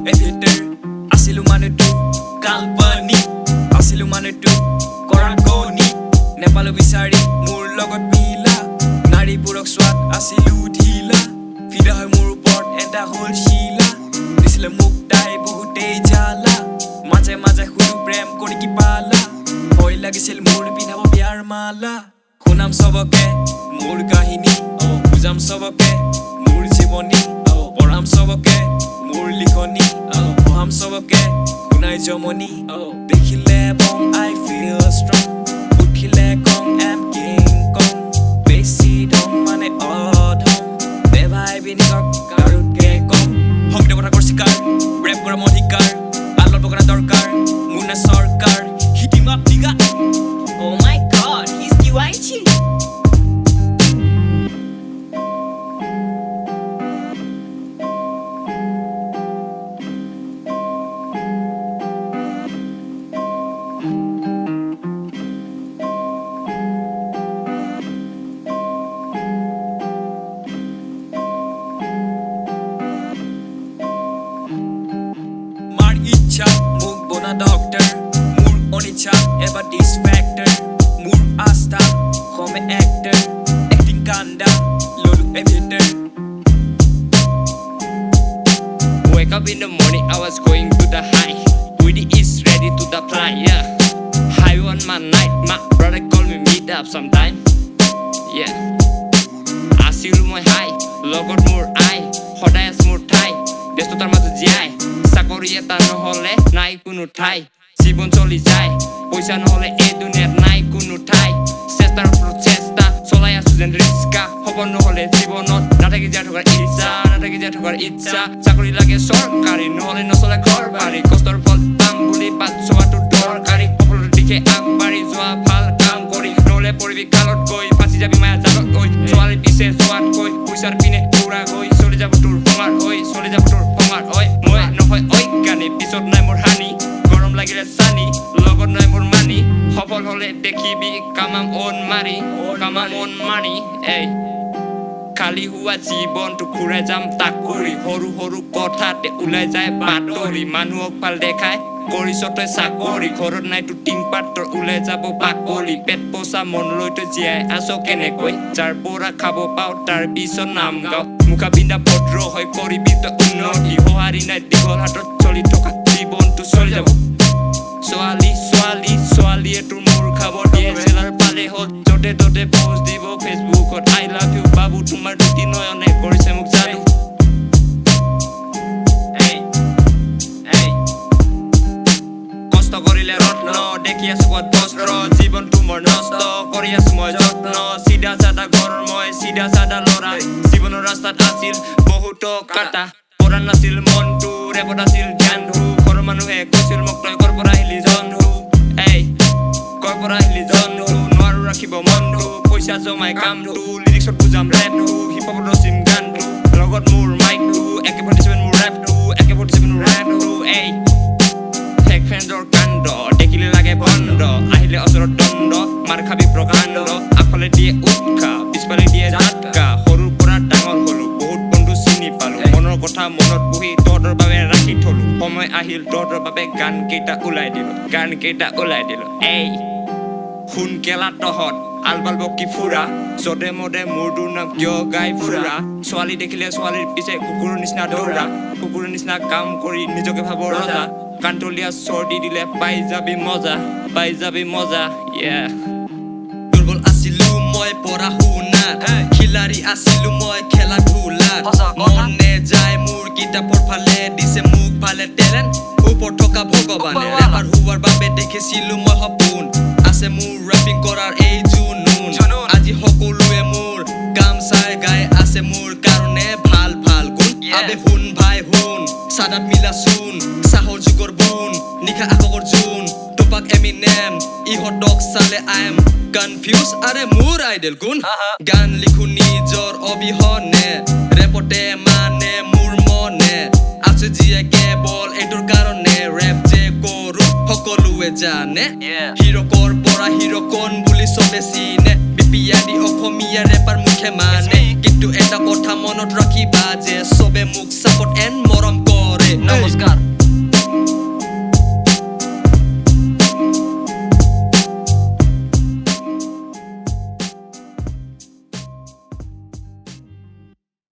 এভিটাৰ আছিলো মানুহটো কাল্পনি আছিলো মানুহটো কৰাৰ কনি নেপালো বিচাৰি মোৰ লগত মিলা নাৰীবোৰক সোৱাদ আছিলো ঢিলা ফিৰা হয় মোৰ ওপৰত এটা হ'ল শিলা দিছিলে মোক তাই বহুতেই জ্বালা মাজে মাজে শুধু প্ৰেম কৰি কি পালা ভয় লাগিছিল মোৰ পিন্ধাব বিয়াৰ মালা শুনাম সবকে মোৰ কাহিনী বুজাম সবকে মোৰ জীৱনী পঢ়াম সবকে মোৰ লিখনি পঢ়াম সবকে শুনাই জমনি দেখিলে বং I feel strong উঠিলে কম am king kong বেছি ধম মানে অধম বেভাইবি নিজক কাৰোতকে কম শক্তিপথাকৰ চিকাৰ ৰেপ কৰা মোৰ অধিকাৰ আলৰ পকৰা দৰকাৰ মোৰ না চৰকাৰ হিটিম up নিগা Oh my god, he's DYG. মাৰ ইচ্ছা মোক বনা ডক্টৰ মোৰ অনিচ্ছা এবাৰ ডিছ ফেক্টৰ মোৰ আস্থা হমে এক্টৰ এক্টিং কাণ্ডা ললো এভিটাৰ Wake up in the morning, I was going to the high. With the east ready to the fly, yeah. High on my night, my brother call me meet up sometime. Yeah. I see my high, logot more eye, hodai as more tie. Bestotar mazu jai, sakori eta no hole, nai kunu thai. Sibon choli jai, poisa no hole e duniat nai kunu thai. Sestar protesta, solai asu jen riska, hobon no hole jibonot, nataki jai thokar itcha, nataki jai thokar itcha. Sakori lage sorkari, no hole no sole ghor bari, kostor phol pam buli bat soatu dorkari, popolor dikhe akbari joa phal kam kori, nole poribi kalot goi, phasi jabi maya jalot goi, soali pise soat goi, poisar pine pura goi, sole jabo tur hongar oi, sole jabo tur hongar oi, moi no hoy oi gani, pisot nai mor hani, gorom lagile sani, logot nai mor mani, সফল হলে দেখিবি কামাম on মাৰি কামাম on মাৰি এই খালি হোৱা জীৱনটো ঘূৰাই যাম তাক কৰি সৰু সৰু কথাতে ওলাই যায় বাতৰি মানুহক ভাল দেখাই কৰিছ তই চাকৰি ঘৰত নাই তো টিং পাতৰ ওলাই যাব বাকলি পেট পোছা মন লৈ তই জীয়াই আছ কেনেকৈ যাৰ পৰা খাব পাওঁ তাৰ পিছত নাম গাওঁ মুখা পিন্ধা ভদ্ৰ হৈ কৰিবি তই উন্নতি সঁহাৰি নাই দীঘল হাতত চলি থকা জীৱনটো চলি যাব ছোৱালীয়ে তোৰ মোৰ খাবৰ দিয়ে চেলাৰ পালে হ'ল য'তে ত'তে পোষ্ট দিব ফেচবুকত I love you বাবু তোমাৰ দুটি নয়নে কৰিছে মোক জানো কষ্ট কৰিলে ৰত্ন দেখি আছো ক'ত বস্ত্ৰ জীৱনটো মোৰ নষ্ট কৰি আছো মই যত্ন চিধা চাধা ঘৰ মই চিধা চাধা ল'ৰা জীৱনৰ ৰাস্তাত আছিল বহুতো কাটা পৰা নাছিল মনটো ৰেপত আছিল জ্ঞানটো ঘৰৰ মানুহে কৈছিল মোক তই কৰ পৰা আহিলি জন্তু কৰ পৰা আহিলি জন্তু নোৱাৰো ৰাখিব মনটো পইচা জমাই কামটো লিৰিক্সত বুজাম ৰেপটো হিপহপত ৰচিম গানটো লগত মোৰ মাইকটো AK-47 মোৰ ৰেপটো AK-47 মোৰ ৰেপটো ফেক ফ্ৰেণ্ডৰ কাণ্ড দেখিলে লাগে বন্ধ আহিলে অচৰত দণ্ড মাৰ খাবি প্ৰকাণ্ড আগফালে দিয়ে উৎসাহ পিছফালে দিয়ে ঝাটকা সৰুৰ পৰা ডাঙৰ হলো বহুত বন্ধু চিনি পালো মনৰ কথা মনত বহি তহঁতৰ বাবে ৰাখি থলো সময় আহিল তহঁতৰ বাবে গান কেইটা ওলাই দিলো শুন কেলা তহঁত আলবাল বকি ফুৰা য'তে মতে মোৰটোৰ নাম কিয় গাই ফুৰা ছোৱালী দেখিলে ছোৱালীৰ পিছে কুকুৰৰ নিচিনা দৌৰা কুকুৰৰ নিচিনা কাম কৰি নিজকে ভাব ৰজা কান্তলীয়া চৰ্দি দিলে পাই যাবি মজা দুৰ্বল আছিলো মই পঢ়া শুনাত খিলাৰী আছিলো মই খেলা ধূলাত মনে যায় মোৰ কিতাপৰ ফালে দিছে মোক ভালে টেলেণ্ট ওপৰত থকা ভগৱানে ৰেপাৰ হোৱাৰ বাবে দেখিছিলো মই সপোন আছে মোৰ ৰেপিং কৰাৰ এই জুনুন আজি সকলোৱে মোৰ কাম চাই গাই আছে মোৰ কাৰণে ভাল ভাল গুণ আবে শুন ভাই শুন চাদাত মিলা চোন চাহৰ যুগৰ বুন নিশা আকাশৰ জোন টুপাক এমিনেম ইহঁতক চালে I am confused আৰে মোৰ আইডল কোন গান লিখো নিজৰ অবিহনে ৰেপতে মানে মোৰ মনে আছে যিয়ে কেৱল এইটোৰ কাৰণে ৰেপ যে কৰো সকলোৱে জানে হিৰকৰ পৰা হিৰকন বুলি চবে চিনে বিপিয়াদি অসমীয়া ৰেপাৰ মুখে মানে কিন্তু এটা কথা মনত ৰাখিবা যে চবে মোক সাপোৰ্ট এণ্ড মৰম কৰে কৰে নমস্কাৰ